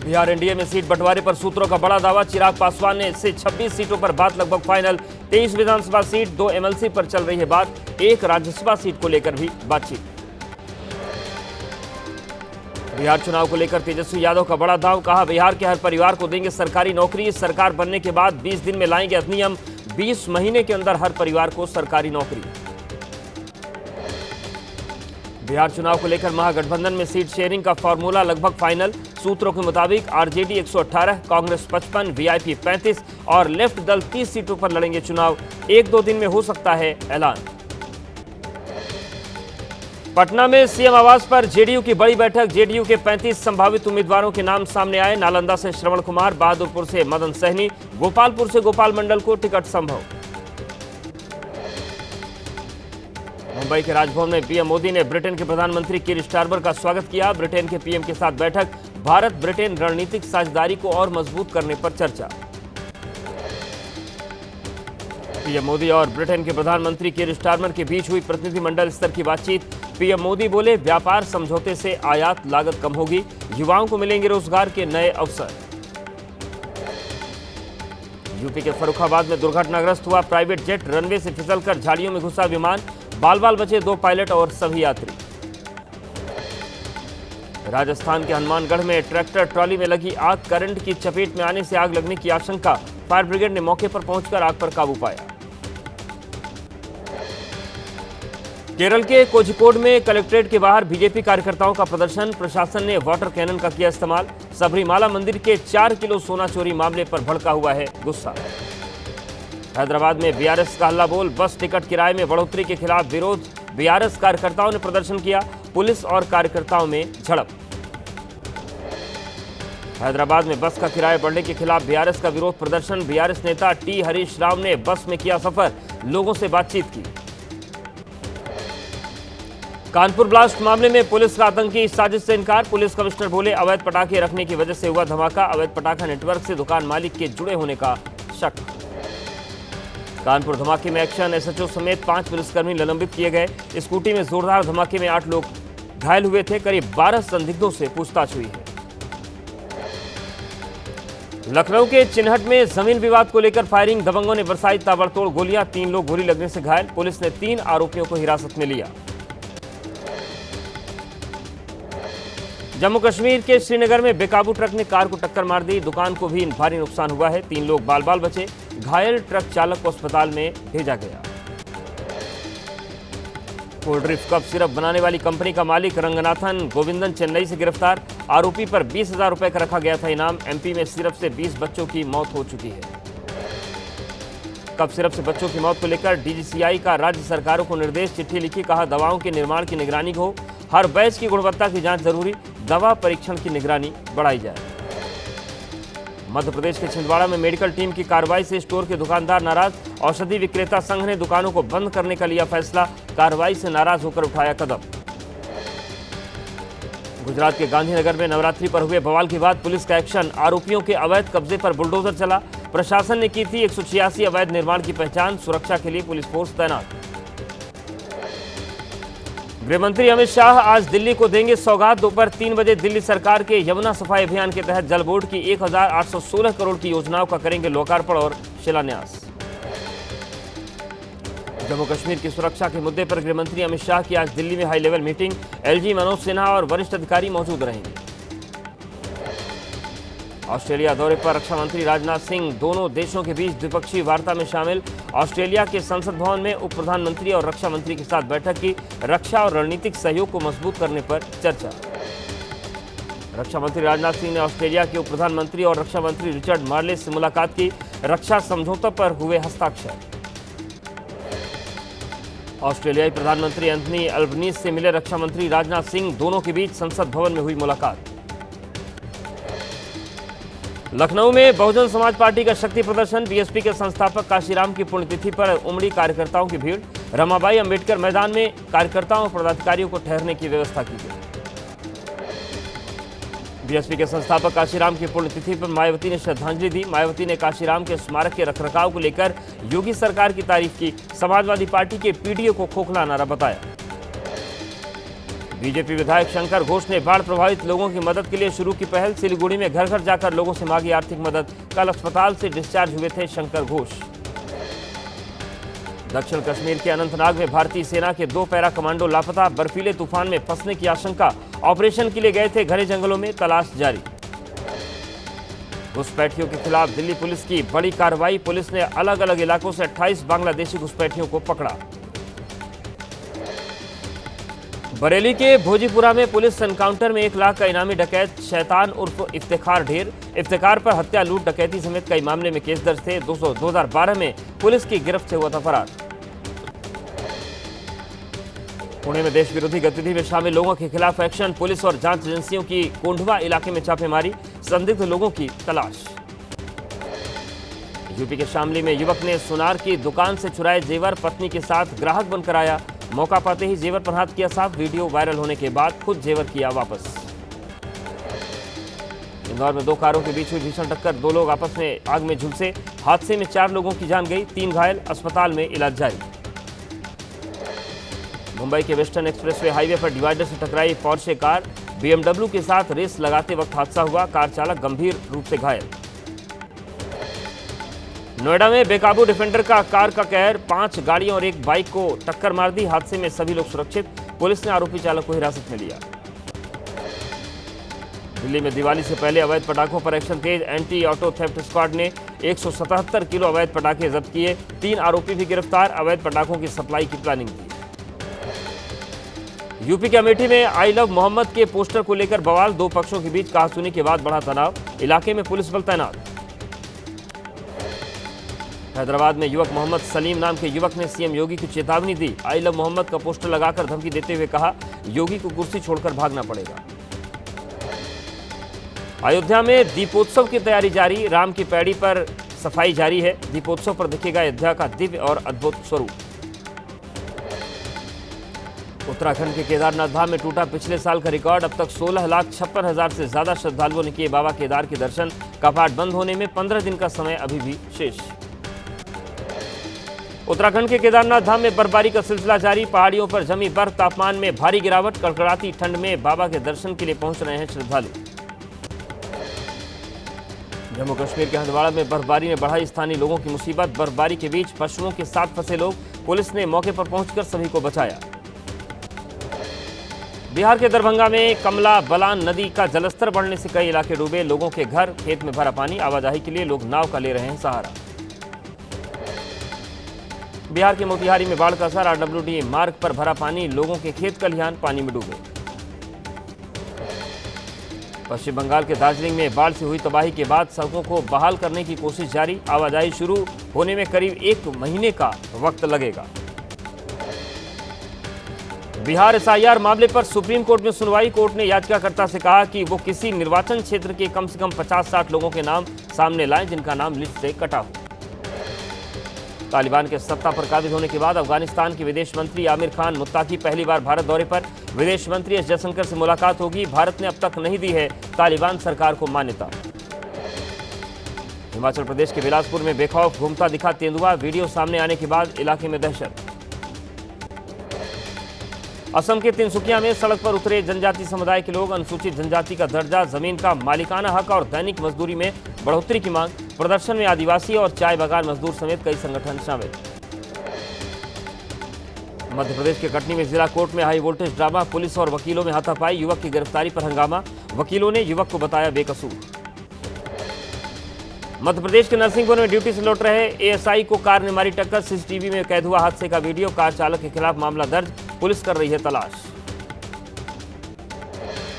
Bihar NDA में seat बंटवारे पर सूत्रों का बड़ा दावा। चिराग पासवान ने से 26 सीटों पर बात लगभग फाइनल। 23 विधानसभा सीट, 2 एमएलसी पर चल रही है बात। एक राज्यसभा सीट को लेकर भी बातचीत। बिहार चुनाव को लेकर तेजस्वी यादव का बड़ा दाव। कहा, बिहार के हर परिवार को देंगे सरकारी नौकरी। सरकार बनने के बाद 20 दिन में लाएंगे अधिनियम। 20 महीने के अंदर हर परिवार को सरकारी नौकरी। बिहार चुनाव को लेकर महागठबंधन में सीट शेयरिंग का फॉर्मूला लगभग फाइनल। सूत्रों के मुताबिक आरजेडी 118, कांग्रेस 55, वीआईपी 35 और लेफ्ट दल 30 सीटों पर लड़ेंगे चुनाव। 1-2 दिन में हो सकता है ऐलान। पटना में सीएम आवास पर जेडीयू की बड़ी बैठक। जेडीयू के 35 संभावित उम्मीदवारों के नाम सामने आए। नालंदा से श्रवण कुमार, बहादुरपुर से मदन सहनी, गोपालपुर से गोपाल मंडल को टिकट संभव। मुंबई के राजभवन में पीएम मोदी ने ब्रिटेन के प्रधानमंत्री कीर स्टारमर का स्वागत किया। ब्रिटेन के पीएम के साथ बैठक। भारत ब्रिटेन रणनीतिक साझेदारी को और मजबूत करने पर चर्चा। पीएम मोदी और ब्रिटेन के प्रधानमंत्री कीर स्टारमर के बीच हुई प्रतिनिधिमंडल स्तर की बातचीत। पीएम मोदी बोले, व्यापार समझौते से आयात लागत कम होगी, युवाओं को मिलेंगे रोजगार के नए अवसर। यूपी के फर्रुखाबाद में दुर्घटनाग्रस्त हुआ प्राइवेट जेट। रनवे से फिसलकर झाड़ियों में घुसा विमान। बाल बचे 2 पायलट और सभी यात्री। राजस्थान के हनुमानगढ़ में ट्रैक्टर ट्रॉली में लगी आग। करंट की चपेट में आने से आग लगने की आशंका। फायर ब्रिगेड ने मौके पर पहुंचकर आग पर काबू पाया। केरल के कोझिकोड में कलेक्ट्रेट के बाहर बीजेपी कार्यकर्ताओं का प्रदर्शन। प्रशासन ने वाटर कैनन का किया इस्तेमाल। सबरीमाला मंदिर के 4 किलो सोना चोरी मामले पर भड़का हुआ है गुस्सा। हैदराबाद में बीआरएस का हल्ला बोल। बस टिकट किराए में बढ़ोतरी के खिलाफ विरोध। बीआरएस कार्यकर्ताओं ने प्रदर्शन किया। पुलिस और कार्यकर्ताओं में झड़प। हैदराबाद में बस का किराया बढ़ने के खिलाफ बीआरएस का विरोध प्रदर्शन। बीआरएस नेता टी हरीश राव ने बस में किया सफर, लोगों से बातचीत की। कानपुर ब्लास्ट मामले में पुलिस का आतंकी साजिश से इनकार। पुलिस कमिश्नर बोले, अवैध पटाखे रखने की वजह से हुआ धमाका। अवैध पटाखा नेटवर्क से दुकान मालिक के जुड़े होने का शक। कानपुर धमाके में एक्शन। एसएचओ समेत 5 पुलिसकर्मी निलंबित किए गए। स्कूटी में जोरदार धमाके में 8 लोग घायल हुए थे। करीब 12 संदिग्धों से पूछताछ हुई है। लखनऊ के चिन्हट में जमीन विवाद को लेकर फायरिंग। दबंगों ने बरसाई ताबड़तोड़ गोलियां। 3 लोग गोली लगने से घायल। पुलिस ने 3 आरोपियों को हिरासत में लिया। जम्मू कश्मीर के श्रीनगर में बेकाबू ट्रक ने कार को टक्कर मार दी। दुकान को भी भारी नुकसान हुआ है। 3 लोग बाल बचे। घायल ट्रक चालक को अस्पताल में भेजा गया। कोल्ड ड्रिंक कप सिरप बनाने वाली कंपनी का मालिक रंगनाथन गोविंदन चेन्नई से गिरफ्तार। आरोपी पर 20,000 रुपए का रखा गया था इनाम। एमपी में सिरप से 20 बच्चों की मौत हो चुकी है। कप सिरप से बच्चों की मौत को लेकर डीजीसीआई का राज्य सरकारों को निर्देश। चिट्ठी लिखी। कहा, दवाओं के निर्माण की निगरानी हो। हर बैच की गुणवत्ता की जांच जरूरी। दवा परीक्षण की निगरानी बढ़ाई जाए। मध्य प्रदेश के छिंदवाड़ा में मेडिकल टीम की कार्रवाई से स्टोर के दुकानदार नाराज। औषधि विक्रेता संघ ने दुकानों को बंद करने का लिया फैसला। कार्रवाई से नाराज होकर उठाया कदम। गुजरात के गांधीनगर में नवरात्रि पर हुए बवाल के बाद पुलिस का एक्शन। आरोपियों के अवैध कब्जे पर बुलडोजर चला। प्रशासन ने की थी 186 अवैध निर्माण की पहचान। सुरक्षा के लिए पुलिस फोर्स तैनात। गृहमंत्री अमित शाह आज दिल्ली को देंगे सौगात। दोपहर 3 बजे दिल्ली सरकार के यमुना सफाई अभियान के तहत जल बोर्ड की 1816 करोड़ की योजनाओं का करेंगे लोकार्पण और शिलान्यास। जम्मू कश्मीर की सुरक्षा के मुद्दे पर गृहमंत्री अमित शाह की आज दिल्ली में high level meeting. LG Manoj Sinha और वरिष्ठ अधिकारी मौजूद रहेंगे। ऑस्ट्रेलिया दौरे पर रक्षा मंत्री राजनाथ सिंह दोनों देशों के बीच द्विपक्षीय वार्ता में शामिल। ऑस्ट्रेलिया के संसद भवन में उप प्रधानमंत्री और रक्षा मंत्री के साथ बैठक की। रक्षा और रणनीतिक सहयोग को मजबूत करने पर चर्चा। रक्षा मंत्री राजनाथ सिंह ने ऑस्ट्रेलिया के उप प्रधानमंत्री और रक्षा मंत्री रिचर्ड मार्लेस से मुलाकात की। रक्षा समझौते पर हुए हस्ताक्षर। ऑस्ट्रेलियाई प्रधानमंत्री एंथनी अल्बनीज से मिले रक्षा मंत्री राजनाथ सिंह। दोनों के बीच संसद भवन में हुई मुलाकात। लखनऊ में बहुजन समाज पार्टी का शक्ति प्रदर्शन। बीएसपी के संस्थापक काशीराम की पुण्यतिथि पर उमड़ी कार्यकर्ताओं की भीड़। रमाबाई अंबेडकर मैदान में कार्यकर्ताओं और पदाधिकारियों को ठहरने की व्यवस्था की गई। बीएसपी के संस्थापक काशीराम की पुण्यतिथि पर मायावती ने श्रद्धांजलि दी। मायावती ने काशीराम के स्मारक के रखरखाव को लेकर योगी सरकार की तारीफ की। समाजवादी पार्टी के पीडीए को खोखला नारा बताया। बीजेपी विधायक शंकर घोष ने बाढ़ प्रभावित लोगों की मदद के लिए शुरू की पहल। सिलीगुड़ी में घर घर जाकर लोगों से मांगी आर्थिक मदद। कल अस्पताल से डिस्चार्ज हुए थे शंकर घोष। दक्षिण कश्मीर के अनंतनाग में भारतीय सेना के 2 पैरा कमांडो लापता। बर्फीले तूफान में फंसने की आशंका। ऑपरेशन के लिए गए थे घने जंगलों में, तलाश जारी। घुसपैठियों के खिलाफ दिल्ली पुलिस की बड़ी कार्रवाई। पुलिस ने अलग अलग इलाकों से 28 बांग्लादेशी घुसपैठियों को पकड़ा। बरेली के भोजीपुरा में पुलिस एनकाउंटर में 1 लाख का इनामी डकैत शैतान उर्फ इफ्तिखार ढेर। इफ्तिखार पर हत्या, लूट, डकैती समेत कई मामले में केस दर्ज थे। 2012 में पुलिस की गिरफ्त से हुआ था फरार। पुणे में देश विरोधी गतिविधि में शामिल लोगों के खिलाफ एक्शन। पुलिस और जांच एजेंसियों की कोंढवा इलाके में छापेमारी। संदिग्ध लोगों की तलाश। यूपी के शामली में युवक ने सुनार की दुकान से चुराए जेवर पत्नी के साथ ग्राहक बनकर आया। मौका पाते ही जेवर पर हाथ किया साफ। वीडियो वायरल होने के बाद खुद जेवर किया वापस। इंदौर में 2 कारों के बीच हुई भीषण टक्कर। 2 लोग आपस में आग में झुलसे। हादसे में 4 लोगों की जान गई, 3 घायल। अस्पताल में इलाज जारी। मुंबई के वेस्टर्न एक्सप्रेसवे हाईवे पर डिवाइडर से टकराई पोर्शे कार। BMW के साथ रेस लगाते वक्त हादसा हुआ। कार चालक गंभीर रूप से घायल। नोएडा में बेकाबू डिफेंडर का कार का कहर। 5 गाड़ियों और 1 बाइक को टक्कर मार दी। हादसे में सभी लोग सुरक्षित। पुलिस ने आरोपी चालक को हिरासत में लिया। दिल्ली में दिवाली से पहले अवैध पटाखों पर एक्शन तेज। एंटी ऑटो थेफ्ट स्क्वाड ने 177 किलो अवैध पटाखे जब्त किए। 3 आरोपी भी गिरफ्तार। अवैध पटाखों की सप्लाई की प्लानिंग की। यूपी के अमेठी में आई लव मोहम्मद के पोस्टर को लेकर बवाल। 2 पक्षों के बीच कहासुनी के बाद बढ़ा तनाव। इलाके में पुलिस बल तैनात। हैदराबाद में युवक मोहम्मद सलीम नाम के युवक ने सीएम योगी की चेतावनी दी। आई लव मोहम्मद का पोस्टर लगाकर धमकी देते हुए कहा, योगी को कुर्सी छोड़कर भागना पड़ेगा। अयोध्या में दीपोत्सव की तैयारी जारी। राम की पैड़ी पर सफाई जारी है। दीपोत्सव पर दिखेगा अयोध्या का दिव्य और अद्भुत स्वरूप। उत्तराखंड के केदारनाथ धाम में टूटा पिछले साल का रिकॉर्ड। अब तक 16,56,000 से ज्यादा श्रद्धालुओं ने किए बाबा केदार के दर्शन। कपाट बंद होने में 15 दिन का समय अभी भी शेष। उत्तराखंड के केदारनाथ धाम में बर्फबारी का सिलसिला जारी। पहाड़ियों पर जमी बर्फ, तापमान में भारी गिरावट। कड़कड़ाती ठंड में बाबा के दर्शन के लिए पहुंच रहे हैं श्रद्धालु। जम्मू कश्मीर के हंदवाड़ा में बर्फबारी ने बढ़ाई स्थानीय लोगों की मुसीबत। बर्फबारी के बीच पशुओं के साथ फंसे लोग। पुलिस ने मौके पर पहुंचकर सभी को बचाया। बिहार के दरभंगा में कमला बलान नदी का जलस्तर बढ़ने से कई इलाके डूबे। लोगों के घर, खेत में भरा पानी। आवाजाही के लिए लोग नाव का ले रहे हैं सहारा। बिहार के मोतिहारी में बाढ़ का असर। RWD मार्ग पर भरा पानी। लोगों के खेत खलिहान पानी में डूबे। पश्चिम बंगाल के दार्जिलिंग में बाढ़ से हुई तबाही के बाद सड़कों को बहाल करने की कोशिश जारी। आवाजाही शुरू होने में करीब 1 महीने का वक्त लगेगा। बिहार SIR मामले पर सुप्रीम कोर्ट में सुनवाई। कोर्ट ने याचिकाकर्ता से कहा कि वो किसी निर्वाचन क्षेत्र के कम से कम 50-60 लोगों के नाम सामने लाएं जिनका नाम लिस्ट से कटा हो। तालिबान के सत्ता पर काबिज होने के बाद अफगानिस्तान के विदेश मंत्री आमिर खान मुत्ताकी पहली बार भारत दौरे पर। विदेश मंत्री एस जयशंकर से मुलाकात होगी। भारत ने अब तक नहीं दी है तालिबान सरकार को मान्यता। हिमाचल प्रदेश के बिलासपुर में बेखौफ घूमता दिखा तेंदुआ। वीडियो सामने आने के बाद इलाके में दहशत। असम के तिनसुकिया में सड़क पर उतरे जनजाति समुदाय के लोग। अनुसूचित जनजाति का दर्जा, जमीन का मालिकाना हक और दैनिक मजदूरी में बढ़ोतरी की मांग। प्रदर्शन में आदिवासी और चाय बागान मजदूर समेत कई संगठन शामिल। मध्य प्रदेश के कटनी में जिला कोर्ट में हाई वोल्टेज ड्रामा। पुलिस और वकीलों में हाथापाई। युवक की गिरफ्तारी पर हंगामा। वकीलों ने युवक को बताया बेकसूर। मध्य प्रदेश के नरसिंहपुर में ड्यूटी से लौट रहे ASI को कार ने मारी टक्कर। CCTV में कैद हुआ हादसे का वीडियो। कार चालक के खिलाफ मामला दर्ज। पुलिस कर रही है तलाश।